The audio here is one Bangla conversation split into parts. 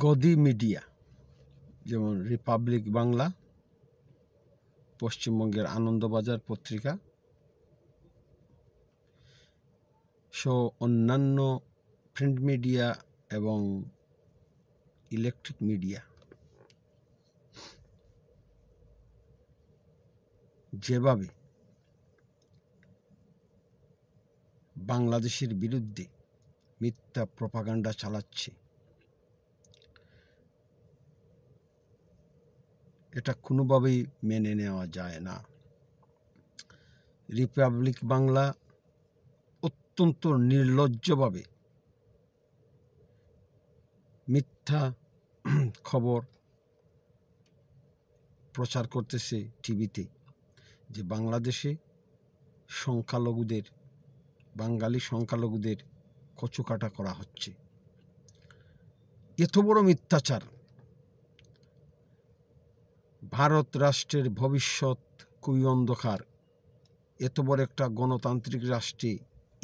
গদি মিডিয়া যেমন রিপাবলিক বাংলা, পশ্চিমবঙ্গের আনন্দবাজার পত্রিকা সহ অন্যান্য প্রিন্ট মিডিয়া এবং ইলেকট্রিক মিডিয়া যেভাবে বাংলাদেশের বিরুদ্ধে মিথ্যা প্রপাগান্ডা চালাচ্ছে, এটা কোনোভাবেই মেনে নেওয়া যায় না। রিপাবলিক বাংলা অত্যন্ত নির্লজ্জভাবে মিথ্যা খবর প্রচার করতেছে টিভিতে যে বাংলাদেশে বাঙালি সংখ্যালঘুদের কচুকাটা করা হচ্ছে। এত বড় মিথ্যাচার! ভারত রাষ্ট্রের ভবিষ্যৎ খুবই অন্ধকার। এত বড় একটা গণতান্ত্রিক রাষ্ট্রে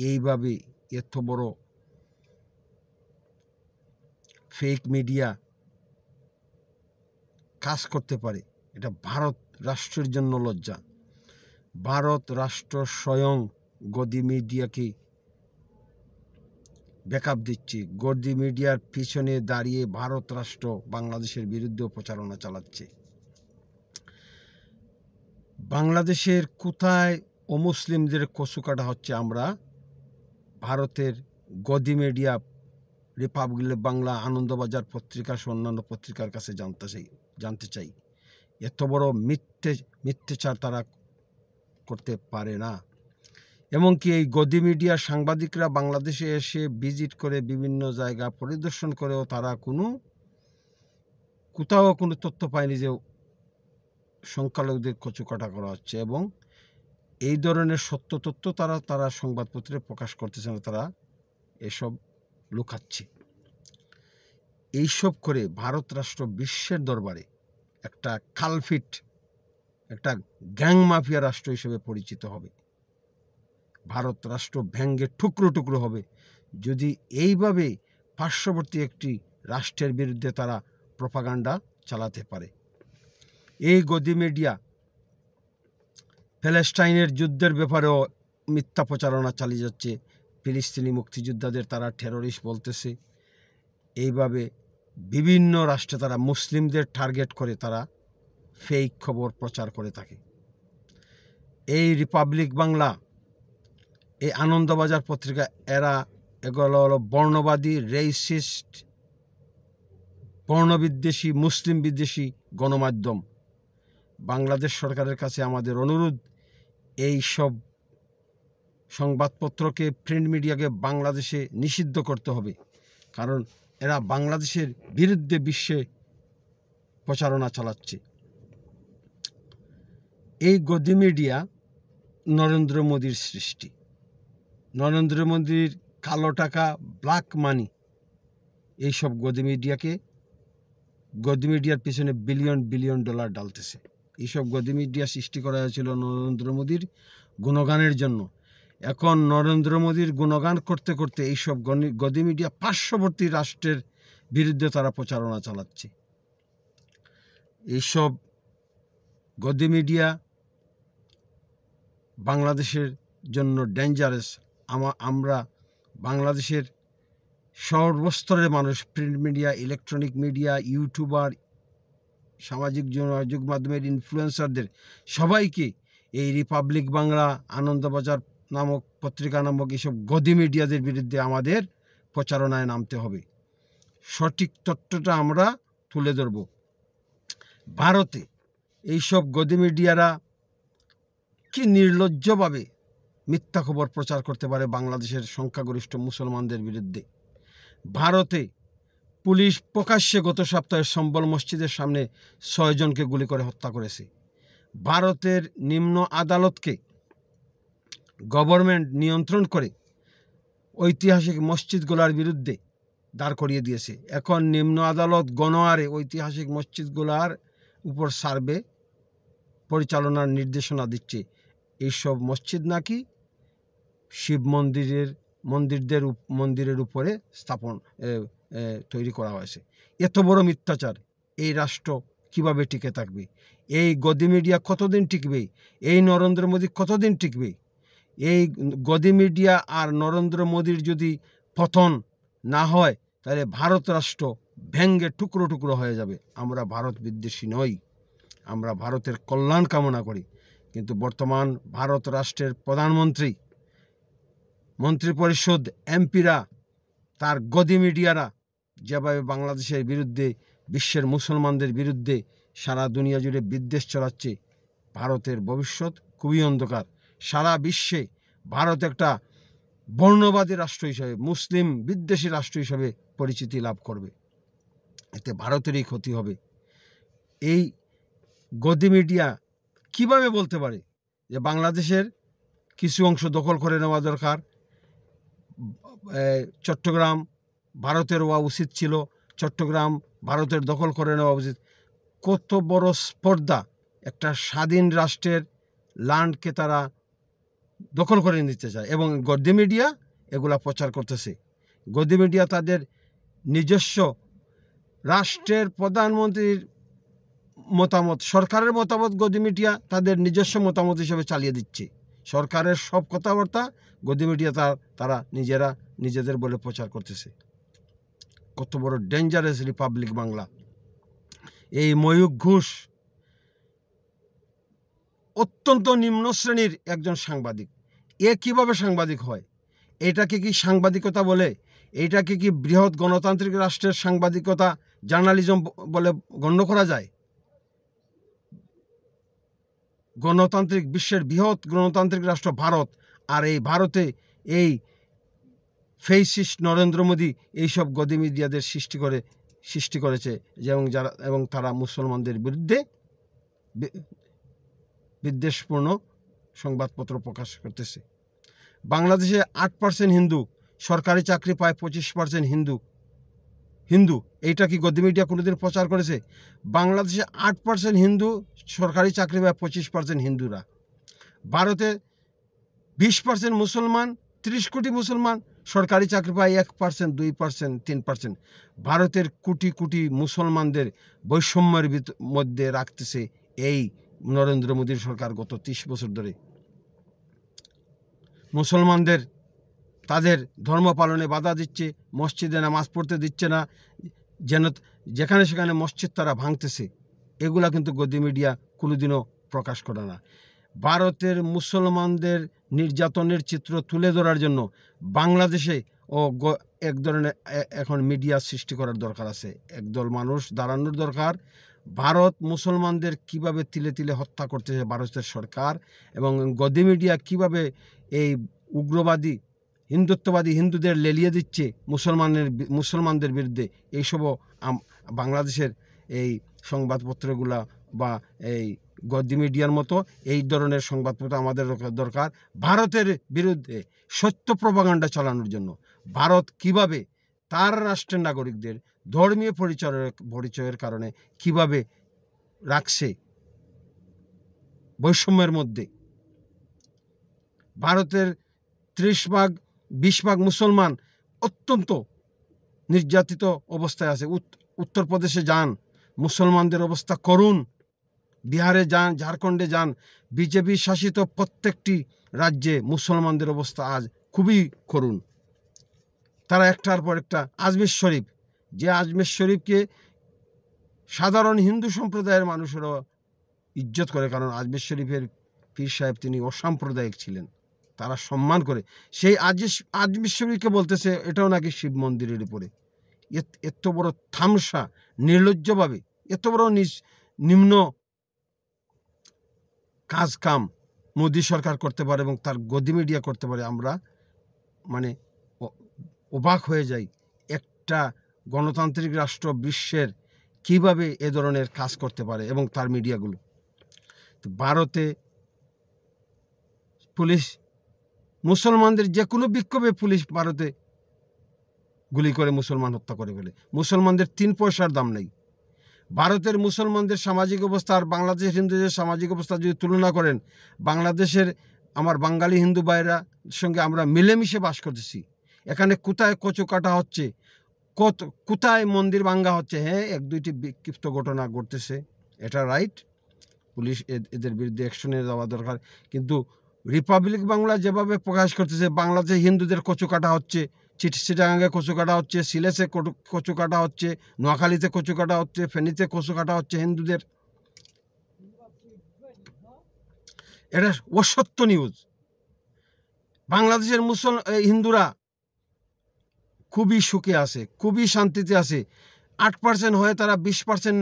এইভাবে এত বড় ফেক মিডিয়া কাজ করতে পারে, এটা ভারত রাষ্ট্রের জন্য লজ্জা। ভারত রাষ্ট্র স্বয়ং গদি মিডিয়াকে ব্যাকআপ দিচ্ছে। গদি মিডিয়ার পিছনে দাঁড়িয়ে ভারত রাষ্ট্র বাংলাদেশের বিরুদ্ধে প্রচারণা চালাচ্ছে। বাংলাদেশের কোথায় অমুসলিমদের কচু কাটা হচ্ছে আমরা ভারতের গদি মিডিয়া, রিপাবলিক বাংলা, আনন্দবাজার পত্রিকা সহ অন্যান্য পত্রিকার কাছে জানতে চাই। এত বড় মিথ্যাচার তারা করতে পারে না। এমনকি এই গদি মিডিয়া সাংবাদিকরা বাংলাদেশে এসে ভিজিট করে বিভিন্ন জায়গা পরিদর্শন করেও তারা কোথাও কোনো তথ্য পায়নি যে সংখ্যালঘুদের কচুকাটা করা হচ্ছে, এবং এই ধরনের সত্য তথ্য তারা সংবাদপত্রে প্রকাশ করতেছে না, তারা এসব লুকাচ্ছে। এইসব করে ভারত রাষ্ট্র বিশ্বের দরবারে একটা কালফিট, একটা গ্যাং মাফিয়া রাষ্ট্র হিসেবে পরিচিত হবে। ভারত রাষ্ট্র ভেঙ্গে টুকরো টুকরো হবে যদি এইভাবে পার্শ্ববর্তী একটি রাষ্ট্রের বিরুদ্ধে তারা প্রপাগান্ডা চালাতে পারে। এই গদি মিডিয়া প্যালেস্টাইনের যুদ্ধের ব্যাপারেও মিথ্যা প্রচারণা চালিয়ে যাচ্ছে। ফিলিস্তিনি মুক্তিযোদ্ধাদের তারা টেররিস্ট বলতেছে। এইভাবে বিভিন্ন রাষ্ট্রে তারা মুসলিমদের টার্গেট করে তারা ফেক খবর প্রচার করে থাকে। এই রিপাবলিক বাংলা, এই আনন্দবাজার পত্রিকা, এগুলো হলো বর্ণবাদী, রেসিস্ট, বর্ণবিদ্বেষী, মুসলিম বিদ্বেষী গণমাধ্যম। বাংলাদেশ সরকারের কাছে আমাদের অনুরোধ, এই সব সংবাদপত্রকে, প্রিন্ট মিডিয়াকে বাংলাদেশে নিষিদ্ধ করতে হবে, কারণ এরা বাংলাদেশের বিরুদ্ধে বিশ্বে প্রচারণা চালাচ্ছে। এই গদি মিডিয়া নরেন্দ্র মোদীর সৃষ্টি। নরেন্দ্র মোদীর কালো টাকা, ব্ল্যাক মানি, এইসব গদি মিডিয়ার পিছনে বিলিয়ন বিলিয়ন ডলার ডালতেছে। এইসব গদি মিডিয়া সৃষ্টি করা হয়েছিল নরেন্দ্র মোদীর গুণগানের জন্য। এখন নরেন্দ্র মোদীর গুণগান করতে করতে এইসব গদি মিডিয়া পার্শ্ববর্তী রাষ্ট্রের বিরুদ্ধে তারা প্রচারণা চালাচ্ছে। এইসব গদি মিডিয়া বাংলাদেশের জন্য ডেঞ্জারাস। আমরা বাংলাদেশের সর্বস্তরের মানুষ, print media, electronic media, YouTuber, সামাজিক যোগাযোগ মাধ্যমের ইনফ্লুয়েন্সারদের সবাইকে এই রিপাবলিক বাংলা, আনন্দবাজার নামক পত্রিকা নামক এইসব গদি মিডিয়াদের বিরুদ্ধে আমাদের প্রচারণায় নামতে হবে। সঠিক তথ্যটা আমরা তুলে ধরব। ভারতে এইসব গদি মিডিয়ারা কি নির্লজ্জভাবে মিথ্যা খবর প্রচার করতে পারে বাংলাদেশের সংখ্যাগরিষ্ঠ মুসলমানদের বিরুদ্ধে। ভারতে পুলিশ প্রকাশ্যে গত সপ্তাহে সম্বল মসজিদের সামনে 6 জনকে গুলি করে হত্যা করেছে। ভারতের নিম্ন আদালতকে গভর্নমেন্ট নিয়ন্ত্রণ করে ঐতিহাসিক মসজিদগুলোর বিরুদ্ধে দাঁড় করিয়ে দিয়েছে। এখন নিম্ন আদালত গণহারে ঐতিহাসিক মসজিদগুলোর উপর সার্ভে পরিচালনার নির্দেশনা দিচ্ছে। এইসব মসজিদ নাকি শিব মন্দিরের উপরে তৈরি করা হয়েছে। এত বড় মিথ্যাচার, এই রাষ্ট্র কিভাবে টিকে থাকবে? এই গদি মিডিয়া কতদিন টিকবে? এই নরেন্দ্র মোদী কতদিন টিকবে? এই গদি মিডিয়া আর নরেন্দ্র মোদীর যদি পতন না হয়, তাহলে ভারত রাষ্ট্র ভেঙ্গে টুকরো টুকরো হয়ে যাবে। আমরা ভারত বিদ্বেষী নই, আমরা ভারতের কল্যাণ কামনা করি। কিন্তু বর্তমান ভারত রাষ্ট্রের প্রধানমন্ত্রী, মন্ত্রিপরিষদ, এমপিরা, তার গদি মিডিয়ারা যেভাবে বাংলাদেশের বিরুদ্ধে, বিশ্বের মুসলমানদের বিরুদ্ধে সারা দুনিয়া জুড়ে বিদ্বেষ ছড়াচ্ছে, ভারতের ভবিষ্যৎ খুবই অন্ধকার। সারা বিশ্বে ভারত একটা বর্ণবাদী রাষ্ট্র হিসাবে, মুসলিম বিদ্বেষী রাষ্ট্র হিসাবে পরিচিতি লাভ করবে। এতে ভারতেরই ক্ষতি হবে। এই গদি মিডিয়া কিভাবে বলতে পারে যে বাংলাদেশের কিছু অংশ দখল করে নেওয়া দরকার, চট্টগ্রাম ভারতের হওয়া উচিত ছিল, চট্টগ্রাম ভারতের দখল করে নেওয়া উচিত? কত বড় স্পর্ধা! একটা স্বাধীন রাষ্ট্রের ল্যান্ডকে তারা দখল করে নিতে চায় এবং গদি মিডিয়া এগুলা প্রচার করতেছে। গদি মিডিয়া তাদের নিজস্ব রাষ্ট্রের প্রধানমন্ত্রীর মতামত, সরকারের মতামত গদি মিডিয়া তাদের নিজস্ব মতামত হিসেবে চালিয়ে দিচ্ছে। সরকারের সব কথাবার্তা গদি মিডিয়া তারা নিজেদের বলে প্রচার করতেছে। কত বড় ডেঞ্জারাস রিপাবলিক বাংলা! এই ময়ূক ঘোষ অত্যন্ত নিম্ন শ্রেণীর একজন সাংবাদিক। এ কিভাবে সাংবাদিক হয়? এটাকে কি সাংবাদিকতা বলে? এইটাকে কি বৃহৎ গণতান্ত্রিক রাষ্ট্রের সাংবাদিকতা, জার্নালিজম বলে গণ্য করা যায়? গণতান্ত্রিক, বিশ্বের বৃহৎ গণতান্ত্রিক রাষ্ট্র ভারত, আর এই ভারতে এই ফেসিস্ট নরেন্দ্র মোদী এইসব গদি মিডিয়াদের সৃষ্টি করেছে এবং তারা মুসলমানদের বিরুদ্ধে বিদ্বেষপূর্ণ সংবাদপত্র প্রকাশ করতেছে। বাংলাদেশে 8% হিন্দু, সরকারি চাকরি পায় 25% হিন্দু। এইটা কি গদি মিডিয়া কোনোদিন প্রচার করেছে? বাংলাদেশে 8% হিন্দু, সরকারি চাকরি পায় 25% হিন্দুরা। ভারতে 20% মুসলমান, 30 কোটি মুসলমান, সরকারি চাকরি পায় 1%, 2%, 3%। ভারতের কোটি কোটি মুসলমানদের বৈষম্যের মধ্যে রাখতেছে এই নরেন্দ্র মোদীর সরকার গত 30 বছর ধরে। মুসলমানদের তাদের ধর্ম পালনে বাধা দিচ্ছে, মসজিদে নামাজ পড়তে দিচ্ছে না, যেখানে সেখানে মসজিদ তারা ভাঙতেছে। এগুলা কিন্তু গদি মিডিয়া কোনোদিনও প্রকাশ করে না। ভারতের মুসলমানদের নির্যাতনের চিত্র তুলে ধরার জন্য বাংলাদেশে এক ধরনের এখন মিডিয়া সৃষ্টি করার দরকার আছে। একদল মানুষ দাঁড়ানোর দরকার। ভারত মুসলমানদের কিভাবে তিলে তিলে হত্যা করতেছে ভারতের সরকার, এবং গদি মিডিয়া কিভাবে এই উগ্রবাদী, হিন্দুত্ববাদী হিন্দুদের লেলিয়ে দিচ্ছে মুসলমানদের বিরুদ্ধে, এইসবও বাংলাদেশের এই সংবাদপত্রগুলা বা এই গদি মিডিয়ার মতো এই ধরনের সংবাদপত্র আমাদের দরকার। ভারতের বিরুদ্ধে সত্য প্রপাগান্ডা চালানোর জন্য ভারত কিভাবে তার রাষ্ট্রের নাগরিকদের ধর্মীয় পরিচয়ের কারণে কিভাবে রাখছে বৈষম্যের মধ্যে। ভারতের 20% মুসলমান অত্যন্ত নির্যাতিত অবস্থায় আছে। উত্তরপ্রদেশে যান, মুসলমানদের অবস্থা করুণ। বিহারে যান, ঝাড়খণ্ডে যান, বিজেপি শাসিত প্রত্যেকটি রাজ্যে মুসলমানদের অবস্থা আজ খুবই করুণ। তারা একটার পর একটা, আজমির শরীফ, যে আজমির শরীফকে সাধারণ হিন্দু সম্প্রদায়ের মানুষেরা ইজ্জত করে, কারণ আজমির শরীফের পীর সাহেব তিনি অসাম্প্রদায়িক ছিলেন, তারা সম্মান করে। সেই আজমির শরীফকে বলতেছে এটাও নাকি শিব মন্দিরের উপরে। এত বড় থামসা, নির্লজ্জভাবে এত বড় নিম্ন কাম মোদী সরকার করতে পারে এবং তার গদি মিডিয়া করতে পারে, আমরা অবাক হয়ে যাই। একটা গণতান্ত্রিক রাষ্ট্র বিশ্বের কিভাবে এ ধরনের কাজ করতে পারে এবং তার মিডিয়াগুলো। ভারতে পুলিশ মুসলমানদের যে কোনো বিক্ষোভে পুলিশ ভারতে গুলি করে মুসলমান হত্যা করে ফেলে। মুসলমানদের 3 পয়সার দাম নেই। ভারতের মুসলমানদের সামাজিক অবস্থা আর বাংলাদেশের হিন্দুদের সামাজিক অবস্থা যদি তুলনা করেন, বাংলাদেশের আমার বাঙালি হিন্দু ভাইরা সঙ্গে আমরা মিলেমিশে বাস করতেছি। এখানে কোথায় কচু কাটা হচ্ছে, কোথায় মন্দির ভাঙ্গা হচ্ছে, হ্যাঁ 1-2টি বিক্ষিপ্ত ঘটনা ঘটতেছে, এটা রাইট, পুলিশ এদের বিরুদ্ধে অ্যাকশনে যাওয়া দরকার। কিন্তু রিপাবলিক বাংলা যেভাবে প্রকাশ করতেছে বাংলাদেশে হিন্দুদের কচু কাটা হচ্ছে, চিটাগাঙ্গে কচু কাটা হচ্ছে, সিলেটে কচু কাটা হচ্ছে, নোয়াখালীতে কচু কাটা হচ্ছে, ফেনীতে কচু কাটা হচ্ছে হিন্দুদের, এটা অসত্য নিউজ। বাংলাদেশের হিন্দুরা খুবই সুখে আছে, খুবই শান্তিতে আছে। 8% হয়ে তারা 20%,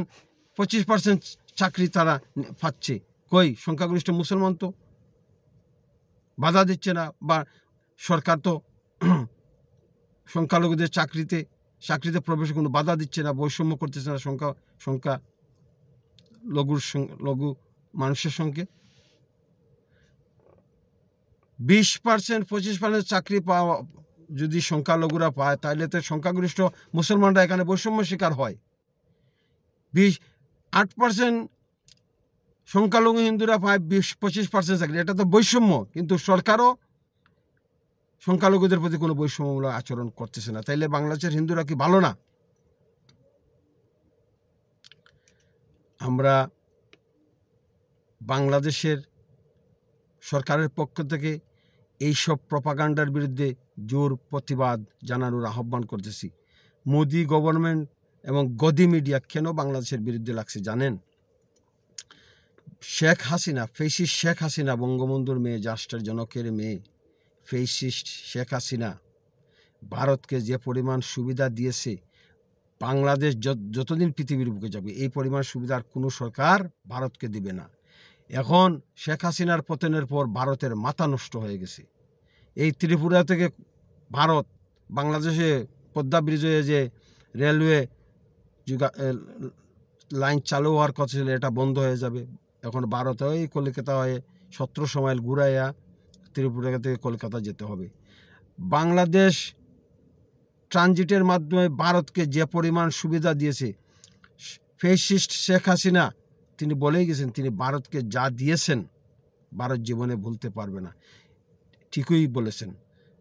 25% চাকরি তারা পাচ্ছে। কই সংখ্যাগরিষ্ঠ মুসলমান তো বাধা দিচ্ছে না, বা সরকার তো সংখ্যালঘুদের চাকরিতে প্রবেশে কোনো বাধা দিচ্ছে না, বৈষম্য করতেছে না লঘু মানুষের সঙ্গে। 20%, 25% চাকরি পাওয়া যদি সংখ্যালঘুরা পায়, তাহলে তো সংখ্যাগরিষ্ঠ মুসলমানরা এখানে বৈষম্য শিকার হয়। 8% সংখ্যালঘু হিন্দুরা পায় 20-25% চাকরি, এটা তো বৈষম্য। কিন্তু সরকারও সংখ্যালঘুদের প্রতি কোনো বৈষম্যমূলক আচরণ করতেছে না। তাইলে বাংলাদেশের হিন্দুরা কি ভালো না? আমরা বাংলাদেশের সরকারের পক্ষ থেকে এইসব প্রপাগান্ডার বিরুদ্ধে জোর প্রতিবাদ জানানোর আহ্বান করতেছি। মোদি গভর্নমেন্ট এবং গদি মিডিয়া কেন বাংলাদেশের বিরুদ্ধে লাগছে জানেন? ফেসিস্ট শেখ হাসিনা, বঙ্গবন্ধুর মেয়ে, রাষ্ট্রের জনকের মেয়ে, ফেসিস্ট শেখ হাসিনা ভারতকে যে পরিমাণ সুবিধা দিয়েছে, বাংলাদেশ যতদিন পৃথিবীর বুকে যাবে এই পরিমাণ সুবিধার কোনো সরকার ভারতকে দিবে না। এখন শেখ হাসিনার পতনের পর ভারতের মাথা নষ্ট হয়ে গেছে। এই ত্রিপুরা থেকে ভারত বাংলাদেশে পদ্মা ব্রিজ হয়ে যে রেলওয়ে লাইন চালু হওয়ার কথা ছিল, এটা বন্ধ হয়ে যাবে। এখন ভারত ওই কলকাতা হয়ে 1700 মাইল ঘুরাইয়া ত্রিপুরা থেকে কলকাতা যেতে হবে। বাংলাদেশ ট্রানজিটের মাধ্যমে ভারতকে যে পরিমাণ সুবিধা দিয়েছে, ফেসিস্ট শেখ হাসিনা তিনি বলেই গেছেন, তিনি ভারতকে যা দিয়েছেন ভারত জীবনে ভুলতে পারবে না। ঠিকই বলেছেন।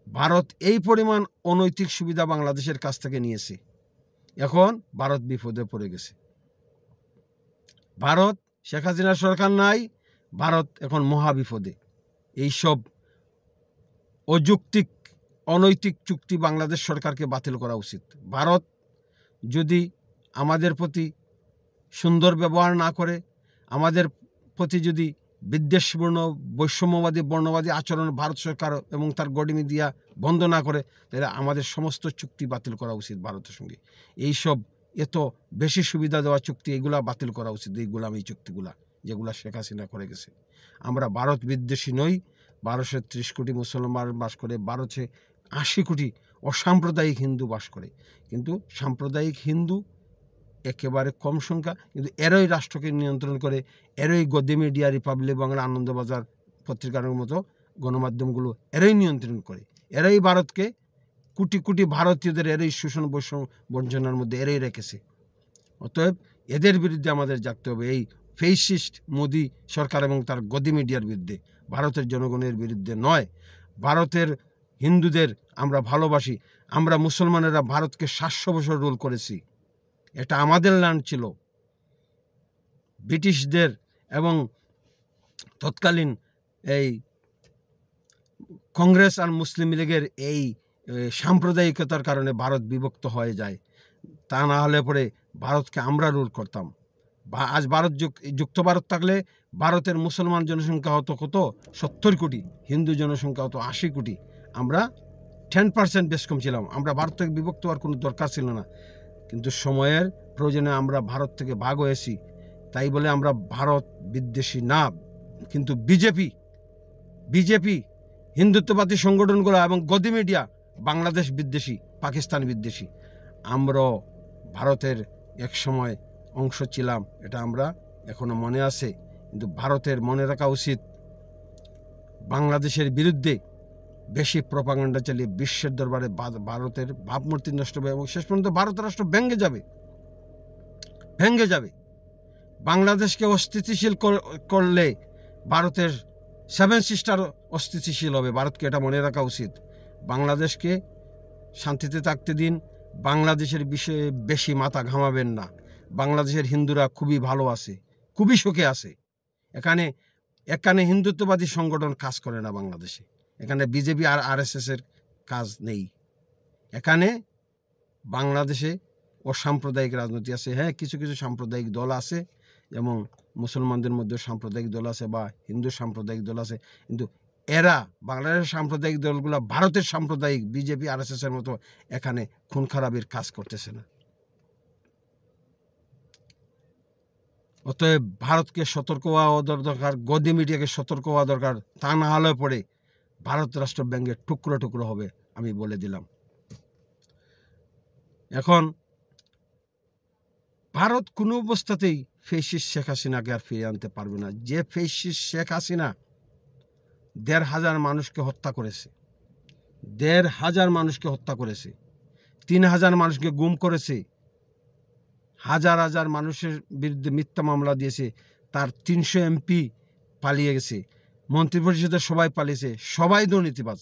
ভারত এই পরিমাণ অনৈতিক সুবিধা বাংলাদেশের কাছ থেকে নিয়েছে, এখন ভারত বিপদে পড়ে গেছে। ভারত, শেখ হাসিনার সরকার নাই, ভারত এখন মহা বিপদে। এইসব অযৌক্তিক অনৈতিক চুক্তি বাংলাদেশ সরকারকে বাতিল করা উচিত। ভারত যদি আমাদের প্রতি সুন্দর ব্যবহার না করে, আমাদের প্রতি যদি বিদ্বেষপূর্ণ বৈষম্যবাদী বর্ণবাদী আচরণ ভারত সরকার এবং তার গডি মিডিয়া বন্ধ না করে, তাহলে আমাদের সমস্ত চুক্তি বাতিল করা উচিত ভারতের সঙ্গে। এইসব এত বেশি সুবিধা দেওয়া চুক্তি এগুলা বাতিল করা উচিত, এই গোলামি চুক্তিগুলা যেগুলা শেখ হাসিনা করে গেছে। আমরা ভারত বিদ্বেষী নই। 1230 কোটি মুসলমান বাস করে, 1280 কোটি অসাম্প্রদায়িক হিন্দু বাস করে। কিন্তু সাম্প্রদায়িক হিন্দু একেবারে কম সংখ্যা, কিন্তু এরই রাষ্ট্রকে নিয়ন্ত্রণ করে, এরই গদি মিডিয়া, রিপাবলিক বাংলা, আনন্দবাজার পত্রিকার মতো গণমাধ্যমগুলো এরই নিয়ন্ত্রণ করে, এরাই ভারতকে কোটি কোটি ভারতীয়দের এরই শোষণ বঞ্চনার মধ্যে এরই রেখেছে। অতএব এদের বিরুদ্ধে আমাদের জাগতে হবে, এই ফেসিস্ট মোদি সরকার এবং তার গদি মিডিয়ার বিরুদ্ধে, ভারতের জনগণের বিরুদ্ধে নয়। ভারতের হিন্দুদের আমরা ভালোবাসি। আমরা মুসলমানেরা ভারতকে 700 বছর রুল করেছি, এটা আমাদের ল্যান্ড ছিল। ব্রিটিশদের এবং তৎকালীন এই কংগ্রেস আর মুসলিম লীগের এই সাম্প্রদায়িকতার কারণে ভারত বিভক্ত হয়ে যায়। তা না হলে পরে ভারতকে আমরা রুল করতাম। আজ ভারত যুক্ত ভারত থাকলে ভারতের মুসলমান জনসংখ্যা হতো কত? 70 কোটি, হিন্দু জনসংখ্যা হতো 80 কোটি। আমরা 10% বেশ কম ছিলাম। আমরা ভারত থেকে বিভক্ত হওয়ার কোনো দরকার ছিল না। কিন্তু সময়ের প্রয়োজনে আমরা ভারত থেকে ভাগ হয়েছি। তাই বলে আমরা ভারত বিদ্বেষী না। কিন্তু বিজেপি হিন্দুত্ববাদী সংগঠনগুলো এবং গদি মিডিয়া বাংলাদেশ বিদ্বেষী, পাকিস্তান বিদ্বেষী। আমরাও ভারতের এক সময় অংশ ছিলাম, এটা আমরা এখনো মনে আছে। কিন্তু ভারতের মনে রাখা উচিত, বাংলাদেশের বিরুদ্ধে বেশি প্রপাগান্ডা চালিয়ে বিশ্বের দরবারে ভারতের ভাবমূর্তি নষ্ট হবে এবং শেষ পর্যন্ত ভারত রাষ্ট্র ভেঙ্গে যাবে। বাংলাদেশকে অস্থিতিশীল করলে ভারতের 7 সিস্টার অস্থিতিশীল হবে। ভারতকে এটা মনে রাখা উচিত। বাংলাদেশকে শান্তিতে থাকতে দিন, বাংলাদেশের বিষয়ে বেশি মাথা ঘামাবেন না। বাংলাদেশের হিন্দুরা খুবই ভালো আছে, খুবই সুখে আছে। এখানে হিন্দুত্ববাদী সংগঠন কাজ করে না বাংলাদেশে। এখানে বিজেপি আর আরএসএস এর কাজ নেই। এখানে বাংলাদেশে অসাম্প্রদায়িক রাজনীতি আছে। হ্যাঁ, কিছু কিছু সাম্প্রদায়িক দল আছে, যেমন মুসলমানদের মধ্যে সাম্প্রদায়িক দল আছে বা হিন্দু সাম্প্রদায়িক দল আছে, কিন্তু এরা বাংলাদেশের সাম্প্রদায়িক দলগুলো ভারতের সাম্প্রদায়িক বিজেপি আরএসএস এর মতো এখানে খুন খারাপির কাজ করতেছে না। অতএব ভারতকে সতর্ক হওয়া দরকার, গদি মিডিয়াকে সতর্ক হওয়া দরকার। তা না হলে পরে ভারত রাষ্ট্র ব্যাঙ্গের টুকরো টুকরো হবে, আমি বলে দিলাম। এখন ভারত কোনো অবস্থাতেই ফ্যাসিস্ট শেখ হাসিনাকে আর ফিরিয়ে আনতে পারবে না। যে ফ্যাসিস্ট শেখ হাসিনা ১,৫০০ মানুষকে হত্যা করেছে, ১,৫০০ মানুষকে হত্যা করেছে, ৩,০০০ মানুষকে গুম করেছে, হাজার হাজার মানুষের বিরুদ্ধে মিথ্যা মামলা দিয়েছে, তার ৩০০ এমপি পালিয়ে গেছে, মন্ত্রিপরিষদের সবাই পালিয়েছে, সবাই দুর্নীতিবাজ,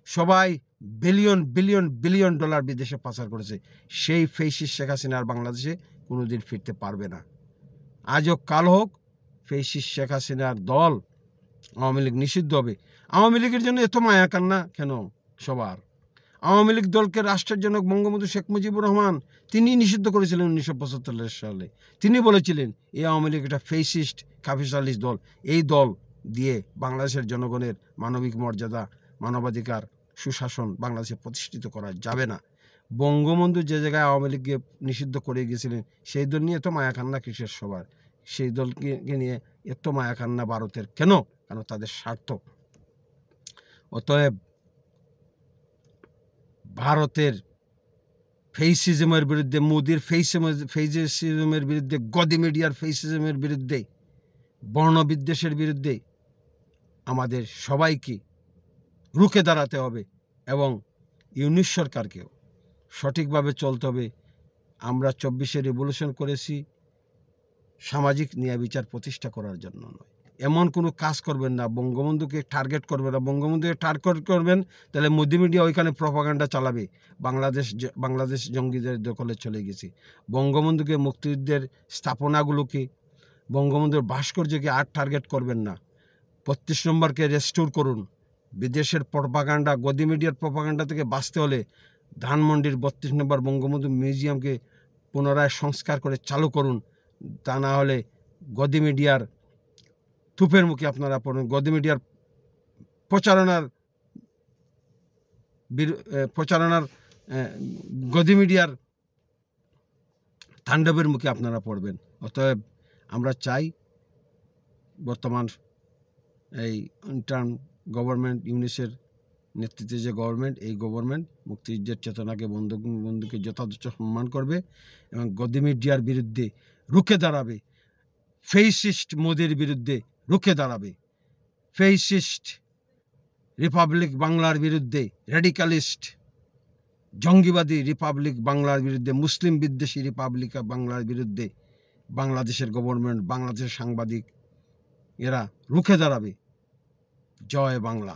সবাই বিলিয়ন বিলিয়ন বিলিয়ন ডলার বিদেশে পাচার করেছে। সেই ফ্যাসিস্ট শেখ হাসিনা আর বাংলাদেশে কোনোদিন ফিরতে পারবে না। আজ হোক কাল হোক ফ্যাসিস্ট শেখ হাসিনার দল আওয়ামী লীগ নিষিদ্ধ হবে। আওয়ামী লীগের জন্য এত মায়া কান্না কেন সবার? আওয়ামী লীগ দলকে রাষ্ট্রের জনক বঙ্গবন্ধু শেখ মুজিবুর রহমান তিনি নিষিদ্ধ করেছিলেন 1975 সালে। তিনি বলেছিলেন এই আওয়ামী লীগ একটা ফ্যাসিস্ট ক্যাপিটালিস্ট দল। এই দল দিয়ে বাংলাদেশের জনগণের মানবিক মর্যাদা, মানবাধিকার, সুশাসন বাংলাদেশে প্রতিষ্ঠিত করা যাবে না। বঙ্গবন্ধু যে জায়গায় আওয়ামী লীগকে নিষিদ্ধ করে গিয়েছিলেন, সেই দল নিয়ে এত মায়া কান্না কিসের সবার? সেই দলকে নিয়ে এত মায়া কান্না ভারতের কেন? কারণ তাদের স্বার্থ। অতএব ভারতের ফেসিজমের বিরুদ্ধে, মোদির ফেসিজমের বিরুদ্ধে, গদি মিডিয়ার ফেসিজমের বিরুদ্ধে, বর্ণবিদ্বেষের বিরুদ্ধে আমাদের সবাইকে রুখে দাঁড়াতে হবে এবং ইউনিশ সরকারকেও সঠিকভাবে চলতে হবে। আমরা ২৪শে রেভলিউশন করেছি সামাজিক ন্যায় বিচার প্রতিষ্ঠা করার জন্য নয়। এমন কোনো কাজ করবেন না, বঙ্গবন্ধুকে টার্গেট করবেন না। বঙ্গবন্ধুকে টার্গেট করবেন তাহলে মোদি মিডিয়া ওইখানে প্রপাগান্ডা চালাবে, বাংলাদেশ জঙ্গিদের দখলে চলে গেছে। বঙ্গবন্ধুকে, মুক্তিযুদ্ধের স্থাপনাগুলোকে, বঙ্গবন্ধুর ভাস্কর্যকে আর টার্গেট করবেন না। ৩৫ নম্বরকে রেস্টোর করুন। বিদেশের প্রপাগান্ডা, গদি মিডিয়ার প্রপাগান্ডা থেকে বাঁচতে হলে ধানমন্ডির ৩২ নম্বর বঙ্গবন্ধু মিউজিয়ামকে পুনরায় সংস্কার করে চালু করুন। তা না হলে গদি মিডিয়ার থুপের মুখে আপনারা পড়ুন। গদি মিডিয়ার গদি মিডিয়ার তাণ্ডবের মুখে আপনারা পড়বেন। অতএব আমরা চাই বর্তমান এই ইন্টার্ম গভর্নমেন্ট, ইউনিসের নেতৃত্বে যে গভর্নমেন্ট, এই গভর্নমেন্ট মুক্তিযুদ্ধের চেতনাকে, বন্ধুকে যথাযথ সম্মান করবে এবং গদি মিডিয়ার বিরুদ্ধে রুখে দাঁড়াবে। ফেসিস্ট মোদির বিরুদ্ধে রুখে দাঁড়াবে। ফেসিস্ট রিপাবলিক বাংলার বিরুদ্ধে, রেডিকালিস্ট জঙ্গিবাদী রিপাবলিক বাংলার বিরুদ্ধে, মুসলিম বিদ্বেষী রিপাবলিক বাংলার বিরুদ্ধে বাংলাদেশের গভর্নমেন্ট, বাংলাদেশের সাংবাদিক এরা রুখে দাঁড়াবে। জয় বাংলা।